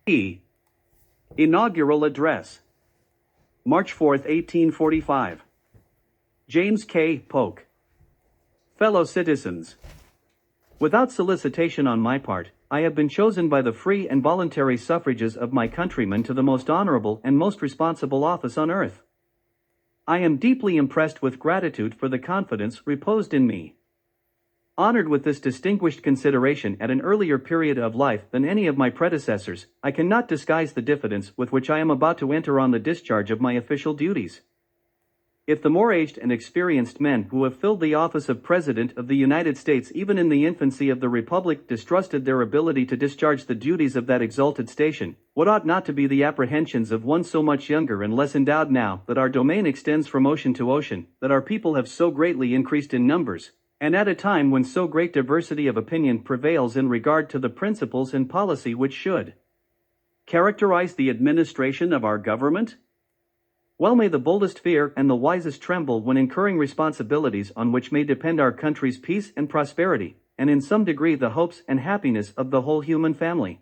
E. Inaugural Address. March 4, 1845. James K. Polk. Fellow citizens. Without solicitation on my part, I have been chosen by the free and voluntary suffrages of my countrymen to the most honorable and most responsible office on earth. I am deeply impressed with gratitude for the confidence reposed in me. Honored with this distinguished consideration at an earlier period of life than any of my predecessors, I cannot disguise the diffidence with which I am about to enter on the discharge of my official duties. If the more aged and experienced men who have filled the office of President of the United States even in the infancy of the Republic distrusted their ability to discharge the duties of that exalted station, what ought not to be the apprehensions of one so much younger and less endowed now that our domain extends from ocean to ocean, that our people have so greatly increased in numbers, and at a time when so great diversity of opinion prevails in regard to the principles and policy which should characterize the administration of our government? Well may the boldest fear and the wisest tremble when incurring responsibilities on which may depend our country's peace and prosperity, and in some degree the hopes and happiness of the whole human family.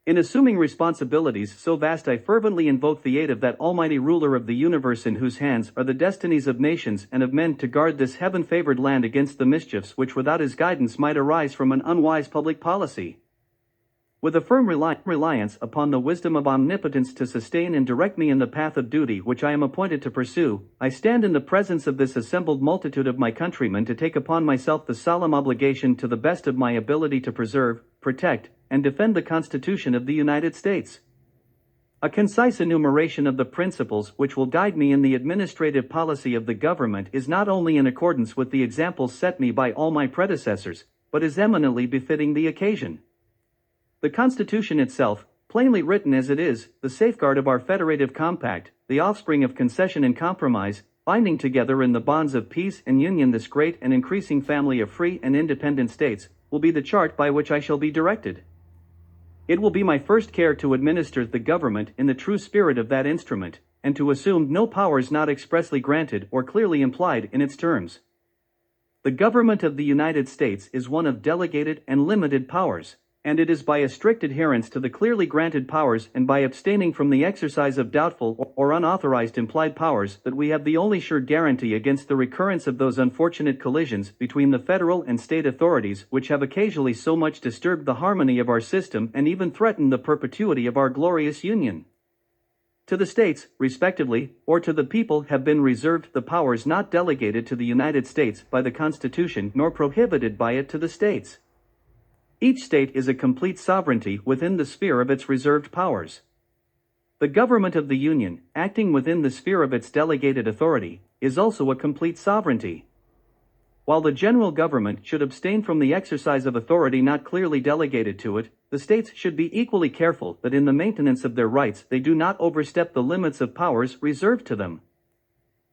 In assuming responsibilities so vast, I fervently invoke the aid of that almighty ruler of the universe in whose hands are the destinies of nations and of men to guard this heaven-favored land against the mischiefs which without his guidance might arise from an unwise public policy. With a firm reliance upon the wisdom of omnipotence to sustain and direct me in the path of duty which I am appointed to pursue, I stand in the presence of this assembled multitude of my countrymen to take upon myself the solemn obligation to the best of my ability to preserve, protect, and defend the Constitution of the United States. A concise enumeration of the principles which will guide me in the administrative policy of the government is not only in accordance with the examples set me by all my predecessors, but is eminently befitting the occasion. The Constitution itself, plainly written as it is, the safeguard of our federative compact, the offspring of concession and compromise, binding together in the bonds of peace and union this great and increasing family of free and independent states, will be the chart by which I shall be directed. It will be my first care to administer the government in the true spirit of that instrument, and to assume no powers not expressly granted or clearly implied in its terms. The government of the United States is one of delegated and limited powers, and it is by a strict adherence to the clearly granted powers and by abstaining from the exercise of doubtful or unauthorized implied powers that we have the only sure guarantee against the recurrence of those unfortunate collisions between the federal and state authorities which have occasionally so much disturbed the harmony of our system and even threatened the perpetuity of our glorious Union. To the states, respectively, or to the people have been reserved the powers not delegated to the United States by the Constitution nor prohibited by it to the states. Each state is a complete sovereignty within the sphere of its reserved powers. The government of the Union, acting within the sphere of its delegated authority, is also a complete sovereignty. While the general government should abstain from the exercise of authority not clearly delegated to it, the states should be equally careful that in the maintenance of their rights they do not overstep the limits of powers reserved to them.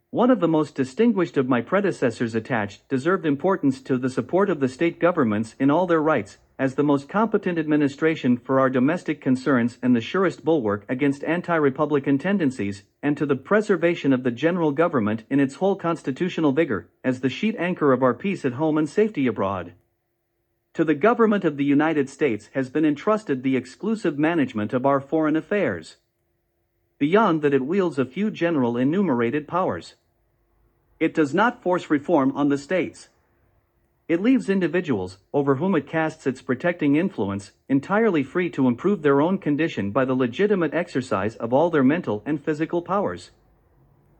One of the most distinguished of my predecessors attached deserved importance to the support of the state governments in all their rights, as the most competent administration for our domestic concerns and the surest bulwark against anti-republican tendencies, and to the preservation of the general government in its whole constitutional vigor, as the sheet anchor of our peace at home and safety abroad. To the government of the United States has been entrusted the exclusive management of our foreign affairs. Beyond that, it wields a few general enumerated powers. It does not force reform on the states. It leaves individuals, over whom it casts its protecting influence, entirely free to improve their own condition by the legitimate exercise of all their mental and physical powers.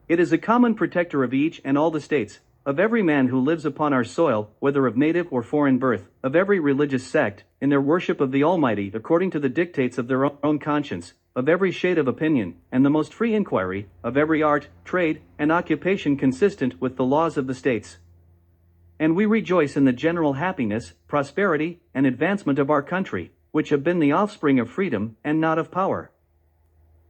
It is a common protector of each and all the states, of every man who lives upon our soil, whether of native or foreign birth, of every religious sect, in their worship of the Almighty according to the dictates of their own conscience, of every shade of opinion, and the most free inquiry, of every art, trade, and occupation consistent with the laws of the states. And we rejoice in the general happiness, prosperity, and advancement of our country, which have been the offspring of freedom and not of power.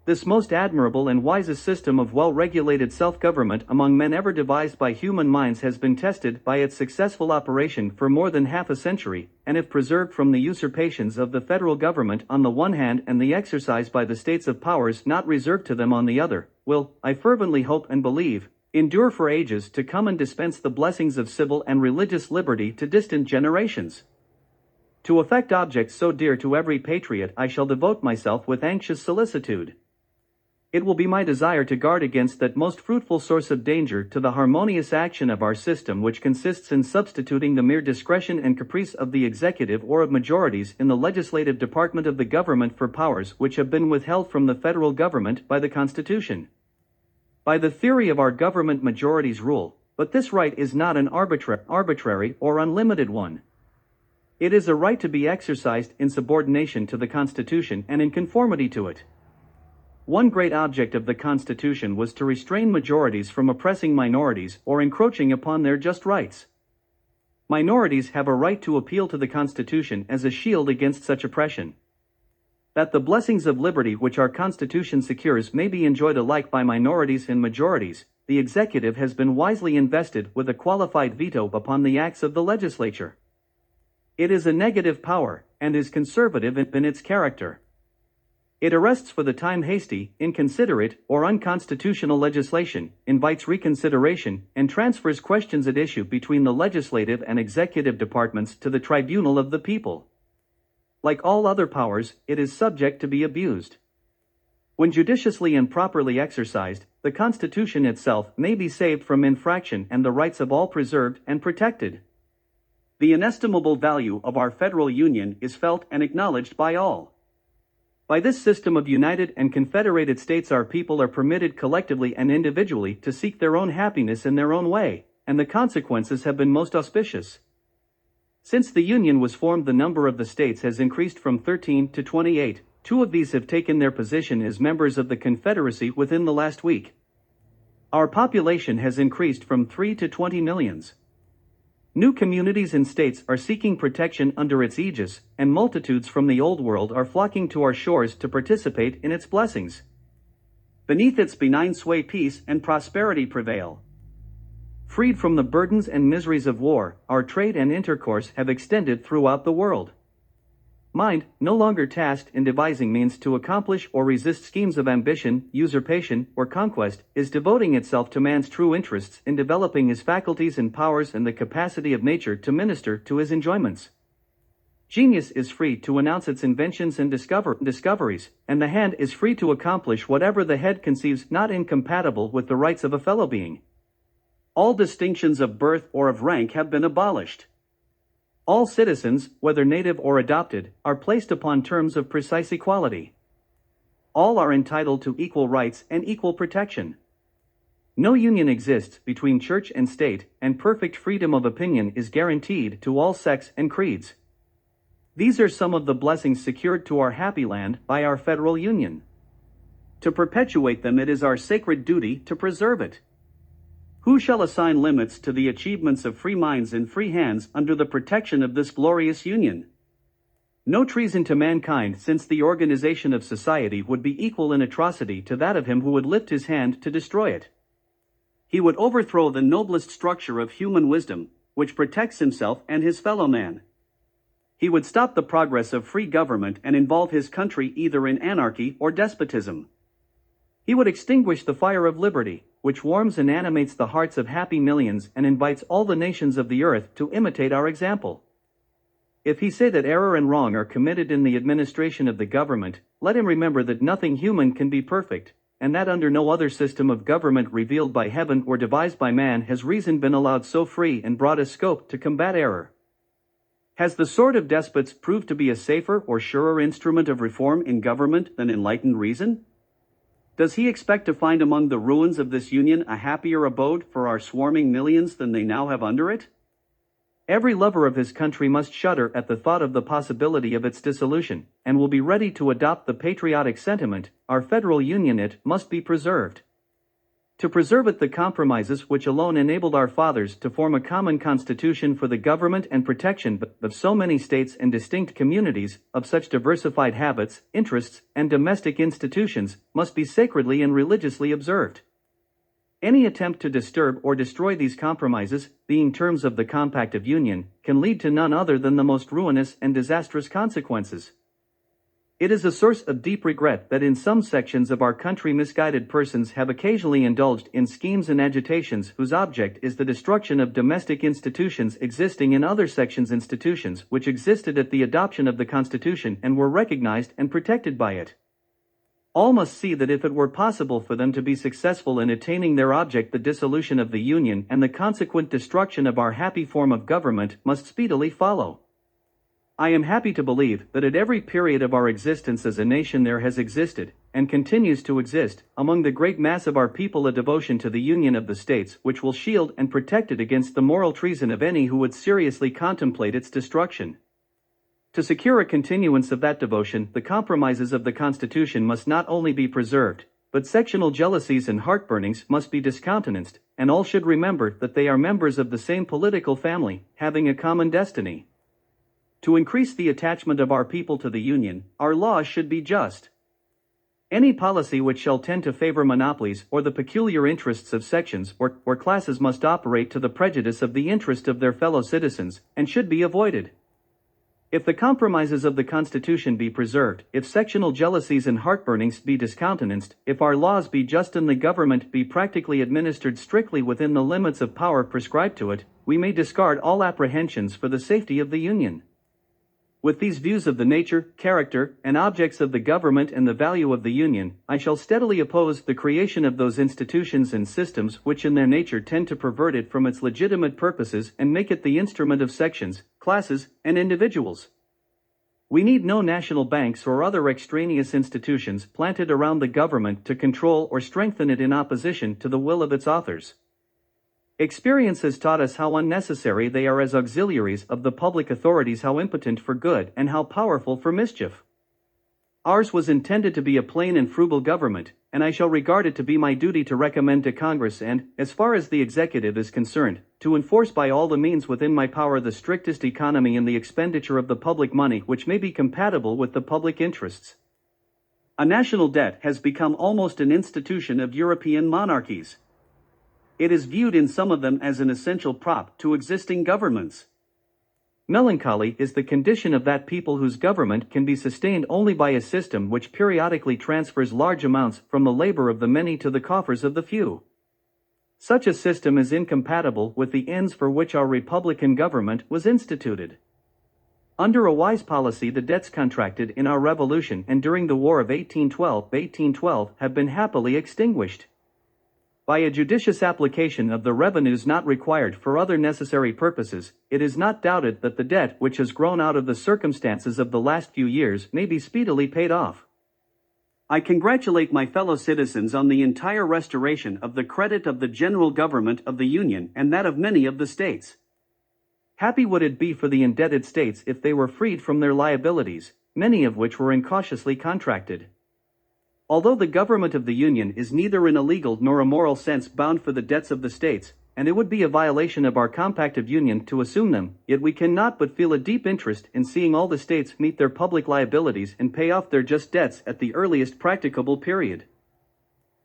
This most admirable and wisest system of well-regulated self-government among men ever devised by human minds has been tested by its successful operation for more than half a century, and if preserved from the usurpations of the federal government on the one hand and the exercise by the states of powers not reserved to them on the other, will, I fervently hope and believe, endure for ages to come and dispense the blessings of civil and religious liberty to distant generations. To effect objects so dear to every patriot I shall devote myself with anxious solicitude. It will be my desire to guard against that most fruitful source of danger to the harmonious action of our system which consists in substituting the mere discretion and caprice of the executive or of majorities in the legislative department of the government for powers which have been withheld from the federal government by the Constitution. By the theory of our government majorities rule, but this right is not an arbitrary or unlimited one. It is a right to be exercised in subordination to the Constitution and in conformity to it. One great object of the Constitution was to restrain majorities from oppressing minorities or encroaching upon their just rights. Minorities have a right to appeal to the Constitution as a shield against such oppression. That the blessings of liberty which our Constitution secures may be enjoyed alike by minorities and majorities, the executive has been wisely invested with a qualified veto upon the acts of the legislature. It is a negative power, and is conservative in its character. It arrests for the time hasty, inconsiderate, or unconstitutional legislation, invites reconsideration, and transfers questions at issue between the legislative and executive departments to the tribunal of the people. Like all other powers, it is subject to be abused. When judiciously and properly exercised, the Constitution itself may be saved from infraction and the rights of all preserved and protected. The inestimable value of our federal union is felt and acknowledged by all. By this system of united and confederated states our people are permitted collectively and individually to seek their own happiness in their own way, and the consequences have been most auspicious. Since the Union was formed, the number of the states has increased from 13 to 28. 2 of these have taken their position as members of the Confederacy within the last week. Our population has increased from 3 to 20 millions. New communities and states are seeking protection under its aegis, and multitudes from the Old World are flocking to our shores to participate in its blessings. Beneath its benign sway peace and prosperity prevail. Freed from the burdens and miseries of war, our trade and intercourse have extended throughout the world. Mind, no longer tasked in devising means to accomplish or resist schemes of ambition, usurpation, or conquest, is devoting itself to man's true interests in developing his faculties and powers and the capacity of nature to minister to his enjoyments. Genius is free to announce its inventions and discoveries, and the hand is free to accomplish whatever the head conceives not incompatible with the rights of a fellow being. All distinctions of birth or of rank have been abolished. All citizens, whether native or adopted, are placed upon terms of precise equality. All are entitled to equal rights and equal protection. No union exists between church and state, and perfect freedom of opinion is guaranteed to all sects and creeds. These are some of the blessings secured to our happy land by our federal union. To perpetuate them, it is our sacred duty to preserve it. Who shall assign limits to the achievements of free minds and free hands under the protection of this glorious union? No treason to mankind, since the organization of society would be equal in atrocity to that of him who would lift his hand to destroy it. He would overthrow the noblest structure of human wisdom, which protects himself and his fellow man. He would stop the progress of free government and involve his country either in anarchy or despotism. He would extinguish the fire of liberty, which warms and animates the hearts of happy millions and invites all the nations of the earth to imitate our example. If he say that error and wrong are committed in the administration of the government, let him remember that nothing human can be perfect, and that under no other system of government revealed by heaven or devised by man has reason been allowed so free and broad a scope to combat error. Has the sword of despots proved to be a safer or surer instrument of reform in government than enlightened reason? Does he expect to find among the ruins of this union a happier abode for our swarming millions than they now have under it? Every lover of his country must shudder at the thought of the possibility of its dissolution, and will be ready to adopt the patriotic sentiment, our federal union it must be preserved. To preserve it, the compromises which alone enabled our fathers to form a common constitution for the government and protection of so many states and distinct communities, of such diversified habits, interests, and domestic institutions, must be sacredly and religiously observed. Any attempt to disturb or destroy these compromises, being terms of the compact of union, can lead to none other than the most ruinous and disastrous consequences. It is a source of deep regret that in some sections of our country misguided persons have occasionally indulged in schemes and agitations whose object is the destruction of domestic institutions existing in other sections, institutions which existed at the adoption of the Constitution and were recognized and protected by it. All must see that if it were possible for them to be successful in attaining their object, the dissolution of the Union and the consequent destruction of our happy form of government must speedily follow. I am happy to believe that at every period of our existence as a nation there has existed, and continues to exist, among the great mass of our people a devotion to the Union of the States which will shield and protect it against the moral treason of any who would seriously contemplate its destruction. To secure a continuance of that devotion, the compromises of the Constitution must not only be preserved, but sectional jealousies and heartburnings must be discountenanced, and all should remember that they are members of the same political family, having a common destiny. To increase the attachment of our people to the Union, our laws should be just. Any policy which shall tend to favor monopolies or the peculiar interests of sections or classes must operate to the prejudice of the interest of their fellow citizens, and should be avoided. If the compromises of the Constitution be preserved, if sectional jealousies and heartburnings be discountenanced, if our laws be just and the government be practically administered strictly within the limits of power prescribed to it, we may discard all apprehensions for the safety of the Union. With these views of the nature, character, and objects of the government and the value of the Union, I shall steadily oppose the creation of those institutions and systems which in their nature tend to pervert it from its legitimate purposes and make it the instrument of sections, classes, and individuals. We need no national banks or other extraneous institutions planted around the government to control or strengthen it in opposition to the will of its authors. Experience has taught us how unnecessary they are as auxiliaries of the public authorities, how impotent for good and how powerful for mischief. Ours was intended to be a plain and frugal government, and I shall regard it to be my duty to recommend to Congress and, as far as the executive is concerned, to enforce by all the means within my power the strictest economy in the expenditure of the public money which may be compatible with the public interests. A national debt has become almost an institution of European monarchies. It is viewed in some of them as an essential prop to existing governments. Melancholy is the condition of that people whose government can be sustained only by a system which periodically transfers large amounts from the labor of the many to the coffers of the few. Such a system is incompatible with the ends for which our republican government was instituted. Under a wise policy, the debts contracted in our revolution and during the War of 1812 have been happily extinguished. By a judicious application of the revenues not required for other necessary purposes, it is not doubted that the debt which has grown out of the circumstances of the last few years may be speedily paid off. I congratulate my fellow citizens on the entire restoration of the credit of the general government of the Union and that of many of the states. Happy would it be for the indebted states if they were freed from their liabilities, many of which were incautiously contracted. Although the government of the Union is neither in a legal nor a moral sense bound for the debts of the states, and it would be a violation of our compact of union to assume them, yet we cannot but feel a deep interest in seeing all the states meet their public liabilities and pay off their just debts at the earliest practicable period.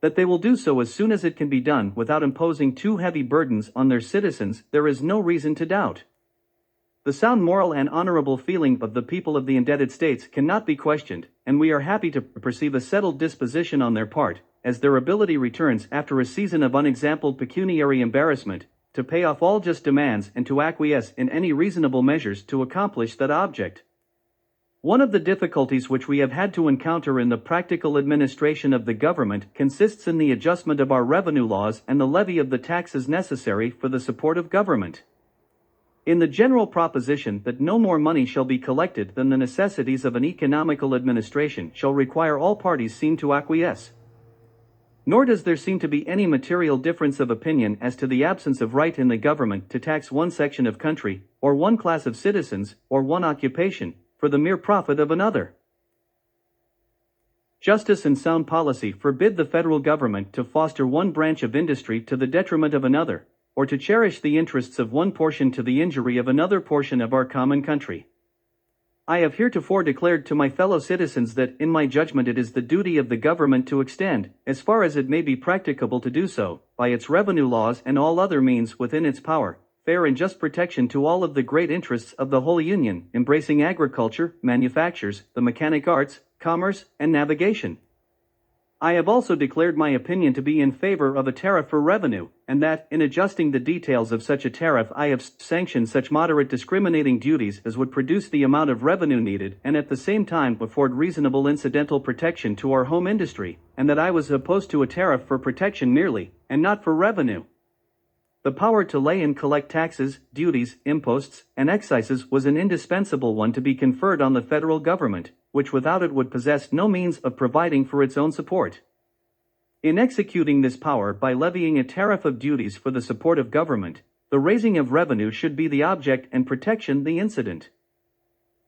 That they will do so as soon as it can be done without imposing too heavy burdens on their citizens, there is no reason to doubt. The sound moral and honorable feeling of the people of the indebted states cannot be questioned, and we are happy to perceive a settled disposition on their part, as their ability returns after a season of unexampled pecuniary embarrassment, to pay off all just demands and to acquiesce in any reasonable measures to accomplish that object. One of the difficulties which we have had to encounter in the practical administration of the government consists in the adjustment of our revenue laws and the levy of the taxes necessary for the support of government. In the general proposition that no more money shall be collected than the necessities of an economical administration shall require, all parties seem to acquiesce. Nor does there seem to be any material difference of opinion as to the absence of right in the government to tax one section of country, or one class of citizens, or one occupation, for the mere profit of another. Justice and sound policy forbid the federal government to foster one branch of industry to the detriment of another, or to cherish the interests of one portion to the injury of another portion of our common country. I have heretofore declared to my fellow citizens that, in my judgment, it is the duty of the government to extend, as far as it may be practicable to do so, by its revenue laws and all other means within its power, fair and just protection to all of the great interests of the whole Union, embracing agriculture, manufactures, the mechanic arts, commerce, and navigation. I have also declared my opinion to be in favor of a tariff for revenue, and that, in adjusting the details of such a tariff, I have sanctioned such moderate discriminating duties as would produce the amount of revenue needed and at the same time afford reasonable incidental protection to our home industry, and that I was opposed to a tariff for protection merely, and not for revenue. The power to lay and collect taxes, duties, imposts, and excises was an indispensable one to be conferred on the federal government, which without it would possess no means of providing for its own support. In executing this power by levying a tariff of duties for the support of government, the raising of revenue should be the object and protection the incident.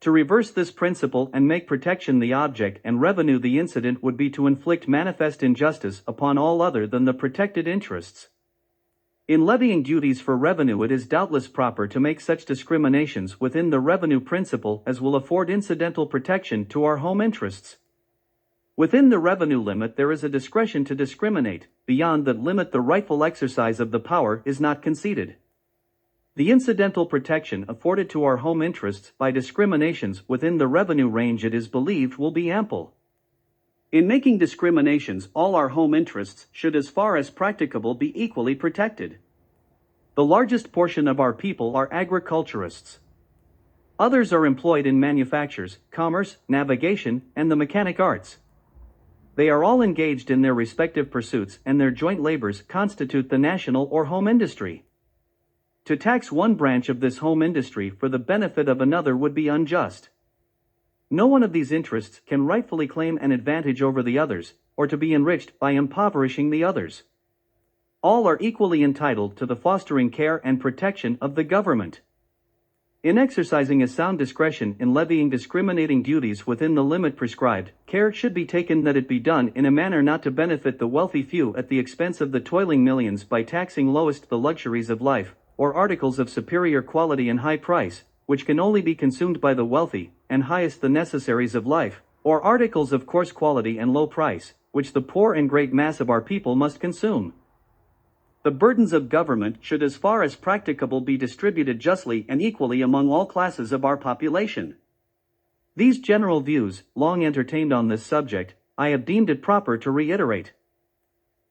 To reverse this principle and make protection the object and revenue the incident would be to inflict manifest injustice upon all other than the protected interests. In levying duties for revenue, it is doubtless proper to make such discriminations within the revenue principle as will afford incidental protection to our home interests. Within the revenue limit there is a discretion to discriminate, beyond that limit the rightful exercise of the power is not conceded. The incidental protection afforded to our home interests by discriminations within the revenue range, it is believed, will be ample. In making discriminations, all our home interests should as far as practicable be equally protected. The largest portion of our people are agriculturists. Others are employed in manufactures, commerce, navigation, and the mechanic arts. They are all engaged in their respective pursuits, and their joint labors constitute the national or home industry. To tax one branch of this home industry for the benefit of another would be unjust. No one of these interests can rightfully claim an advantage over the others, or to be enriched by impoverishing the others. All are equally entitled to the fostering care and protection of the government. In exercising a sound discretion in levying discriminating duties within the limit prescribed, care should be taken that it be done in a manner not to benefit the wealthy few at the expense of the toiling millions by taxing lowest the luxuries of life, or articles of superior quality and high price, which can only be consumed by the wealthy, and highest the necessaries of life, or articles of coarse quality and low price, which the poor and great mass of our people must consume. The burdens of government should as far as practicable be distributed justly and equally among all classes of our population. These general views, long entertained on this subject, I have deemed it proper to reiterate.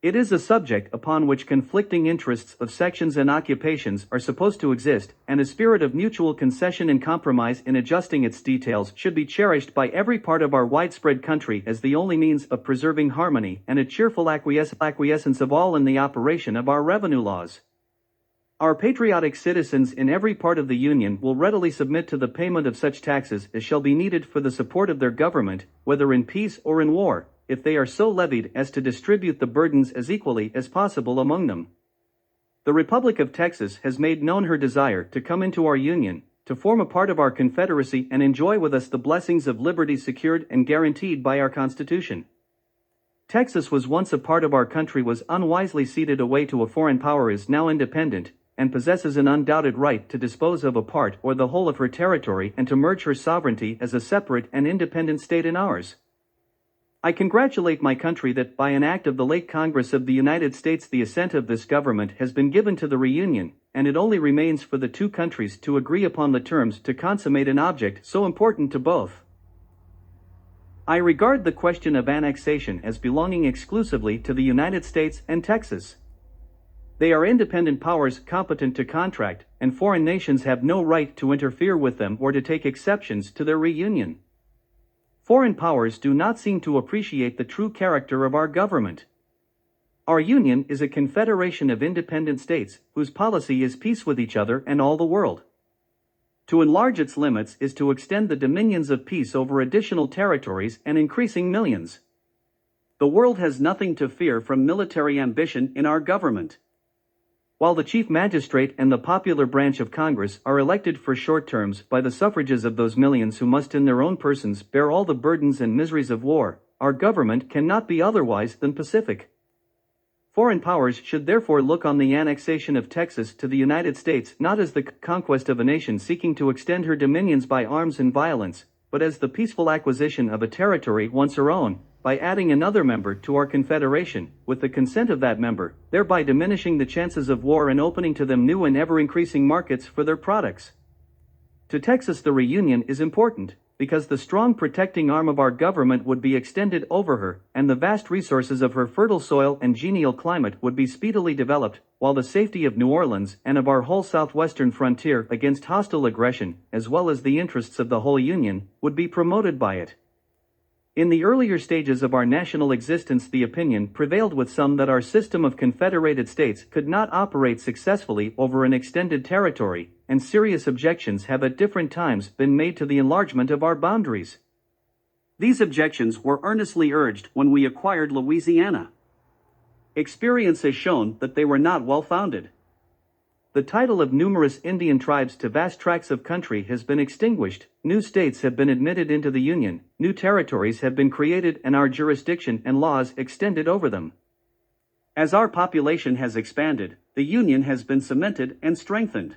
It is a subject upon which conflicting interests of sections and occupations are supposed to exist, and a spirit of mutual concession and compromise in adjusting its details should be cherished by every part of our widespread country as the only means of preserving harmony and a cheerful acquiescence of all in the operation of our revenue laws. Our patriotic citizens in every part of the Union will readily submit to the payment of such taxes as shall be needed for the support of their government, whether in peace or in war, if they are so levied as to distribute the burdens as equally as possible among them. The Republic of Texas has made known her desire to come into our Union, to form a part of our Confederacy and enjoy with us the blessings of liberty secured and guaranteed by our Constitution. Texas was once a part of our country, was unwisely ceded away to a foreign power, is now independent, and possesses an undoubted right to dispose of a part or the whole of her territory and to merge her sovereignty as a separate and independent state in ours. I congratulate my country that, by an act of the late Congress of the United States, the assent of this government has been given to the reunion, and it only remains for the two countries to agree upon the terms to consummate an object so important to both. I regard the question of annexation as belonging exclusively to the United States and Texas. They are independent powers competent to contract, and foreign nations have no right to interfere with them or to take exceptions to their reunion. Foreign powers do not seem to appreciate the true character of our government. Our Union is a confederation of independent states, whose policy is peace with each other and all the world. To enlarge its limits is to extend the dominions of peace over additional territories and increasing millions. The world has nothing to fear from military ambition in our government. While the chief magistrate and the popular branch of Congress are elected for short terms by the suffrages of those millions who must in their own persons bear all the burdens and miseries of war, our government cannot be otherwise than pacific. Foreign powers should therefore look on the annexation of Texas to the United States not as the conquest of a nation seeking to extend her dominions by arms and violence, but as the peaceful acquisition of a territory once our own, by adding another member to our confederation, with the consent of that member, thereby diminishing the chances of war and opening to them new and ever-increasing markets for their products. To Texas the reunion is important, because the strong protecting arm of our government would be extended over her, and the vast resources of her fertile soil and genial climate would be speedily developed, while the safety of New Orleans and of our whole southwestern frontier against hostile aggression, as well as the interests of the whole Union, would be promoted by it. In the earlier stages of our national existence, the opinion prevailed with some that our system of confederated states could not operate successfully over an extended territory, and serious objections have at different times been made to the enlargement of our boundaries. These objections were earnestly urged when we acquired Louisiana. Experience has shown that they were not well founded. The title of numerous Indian tribes to vast tracts of country has been extinguished, new states have been admitted into the Union, new territories have been created, and our jurisdiction and laws extended over them. As our population has expanded, the Union has been cemented and strengthened.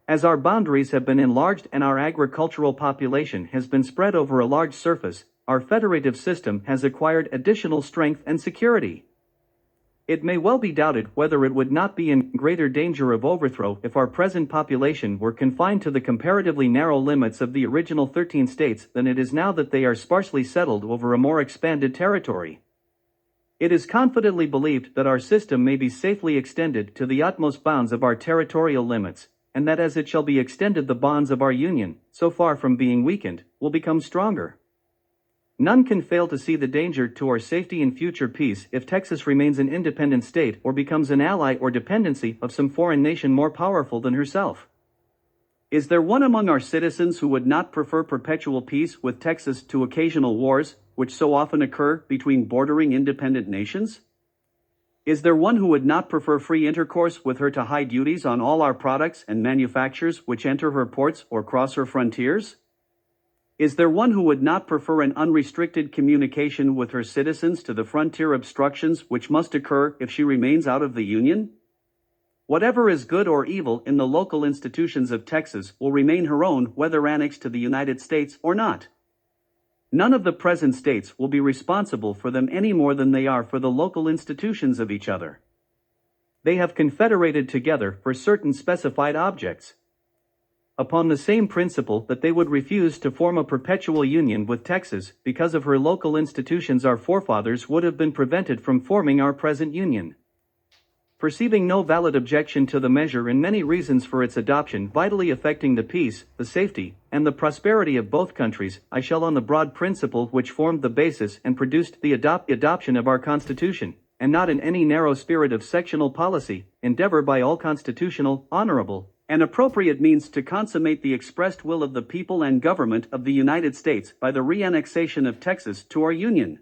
As our boundaries have been enlarged and our agricultural population has been spread over a large surface, our federative system has acquired additional strength and security. It may well be doubted whether it would not be in greater danger of overthrow if our present population were confined to the comparatively narrow limits of the original 13 states than it is now that they are sparsely settled over a more expanded territory. It is confidently believed that our system may be safely extended to the utmost bounds of our territorial limits, and that as it shall be extended the bonds of our Union, so far from being weakened, will become stronger. None can fail to see the danger to our safety and future peace if Texas remains an independent state or becomes an ally or dependency of some foreign nation more powerful than herself. Is there one among our citizens who would not prefer perpetual peace with Texas to occasional wars, which so often occur between bordering independent nations? Is there one who would not prefer free intercourse with her to high duties on all our products and manufactures which enter her ports or cross her frontiers? Is there one who would not prefer an unrestricted communication with her citizens to the frontier obstructions which must occur if she remains out of the Union? Whatever is good or evil in the local institutions of Texas will remain her own whether annexed to the United States or not. None of the present states will be responsible for them any more than they are for the local institutions of each other. They have confederated together for certain specified objects. Upon the same principle that they would refuse to form a perpetual union with Texas because of her local institutions, our forefathers would have been prevented from forming our present union. Perceiving no valid objection to the measure and many reasons for its adoption vitally affecting the peace, the safety, and the prosperity of both countries, I shall on the broad principle which formed the basis and produced the adoption of our Constitution, and not in any narrow spirit of sectional policy, endeavor by all constitutional, honorable, and appropriate means to consummate the expressed will of the people and government of the United States by the reannexation of Texas to our Union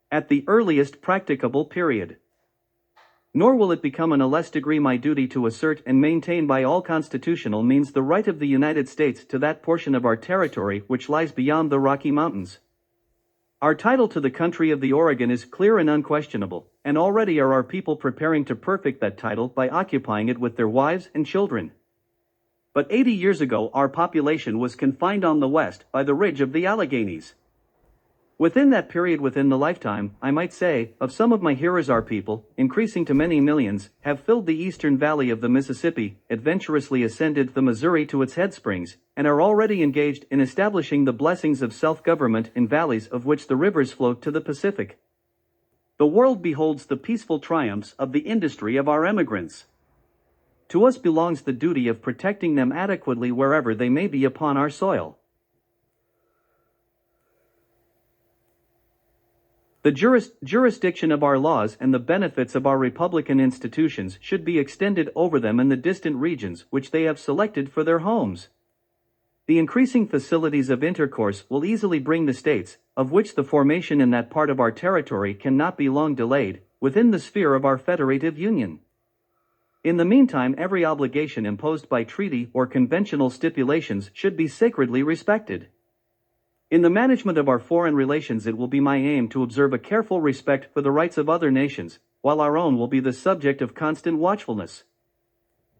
at the earliest practicable period. Nor will it become in a less degree my duty to assert and maintain by all constitutional means the right of the United States to that portion of our territory which lies beyond the Rocky Mountains. Our title to the country of the Oregon is clear and unquestionable, and already are our people preparing to perfect that title by occupying it with their wives and children. But 80 years ago our population was confined on the west by the ridge of the Alleghanies. Within that period, within the lifetime, I might say, of some of my hearers, our people, increasing to many millions, have filled the eastern valley of the Mississippi, adventurously ascended the Missouri to its head springs, and are already engaged in establishing the blessings of self-government in valleys of which the rivers flow to the Pacific. The world beholds the peaceful triumphs of the industry of our emigrants. To us belongs the duty of protecting them adequately wherever they may be upon our soil. The jurisdiction of our laws and the benefits of our republican institutions should be extended over them in the distant regions which they have selected for their homes. The increasing facilities of intercourse will easily bring the states, of which the formation in that part of our territory cannot be long delayed, within the sphere of our federative union. In the meantime, every obligation imposed by treaty or conventional stipulations should be sacredly respected. In the management of our foreign relations, it will be my aim to observe a careful respect for the rights of other nations, while our own will be the subject of constant watchfulness.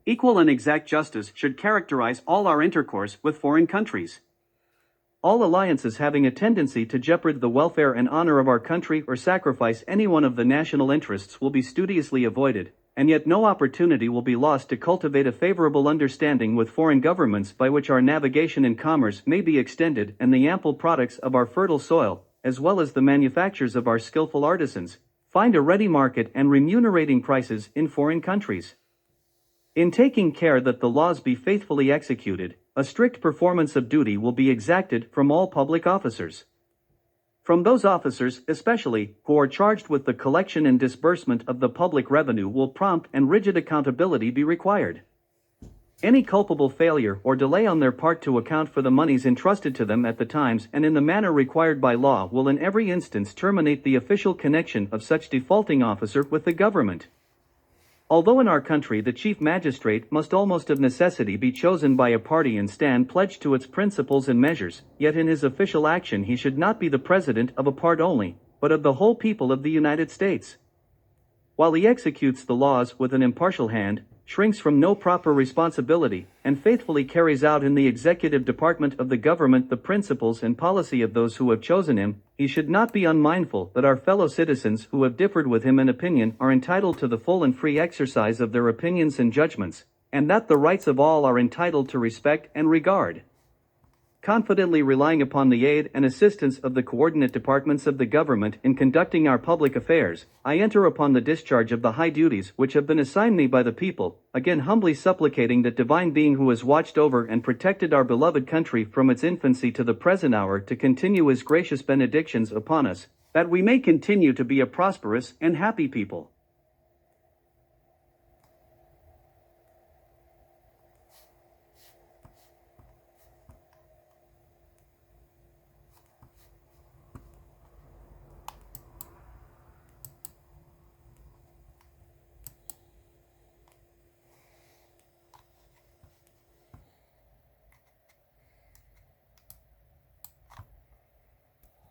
Equal and exact justice should characterize all our intercourse with foreign countries. All alliances having a tendency to jeopard the welfare and honor of our country or sacrifice any one of the national interests will be studiously avoided, and yet no opportunity will be lost to cultivate a favorable understanding with foreign governments by which our navigation and commerce may be extended and the ample products of our fertile soil, as well as the manufactures of our skillful artisans, find a ready market and remunerating prices in foreign countries. In taking care that the laws be faithfully executed, a strict performance of duty will be exacted from all public officers. From those officers, especially, who are charged with the collection and disbursement of the public revenue will prompt and rigid accountability be required. Any culpable failure or delay on their part to account for the monies entrusted to them at the times and in the manner required by law will in every instance terminate the official connection of such defaulting officer with the government. Although in our country the chief magistrate must almost of necessity be chosen by a party and stand pledged to its principles and measures, yet in his official action he should not be the president of a part only, but of the whole people of the United States. While he executes the laws with an impartial hand, shrinks from no proper responsibility, and faithfully carries out in the executive department of the government the principles and policy of those who have chosen him, he should not be unmindful that our fellow citizens who have differed with him in opinion are entitled to the full and free exercise of their opinions and judgments, and that the rights of all are entitled to respect and regard. Confidently relying upon the aid and assistance of the coordinate departments of the government in conducting our public affairs, I enter upon the discharge of the high duties which have been assigned me by the people, again humbly supplicating that divine being who has watched over and protected our beloved country from its infancy to the present hour to continue his gracious benedictions upon us, that we may continue to be a prosperous and happy people.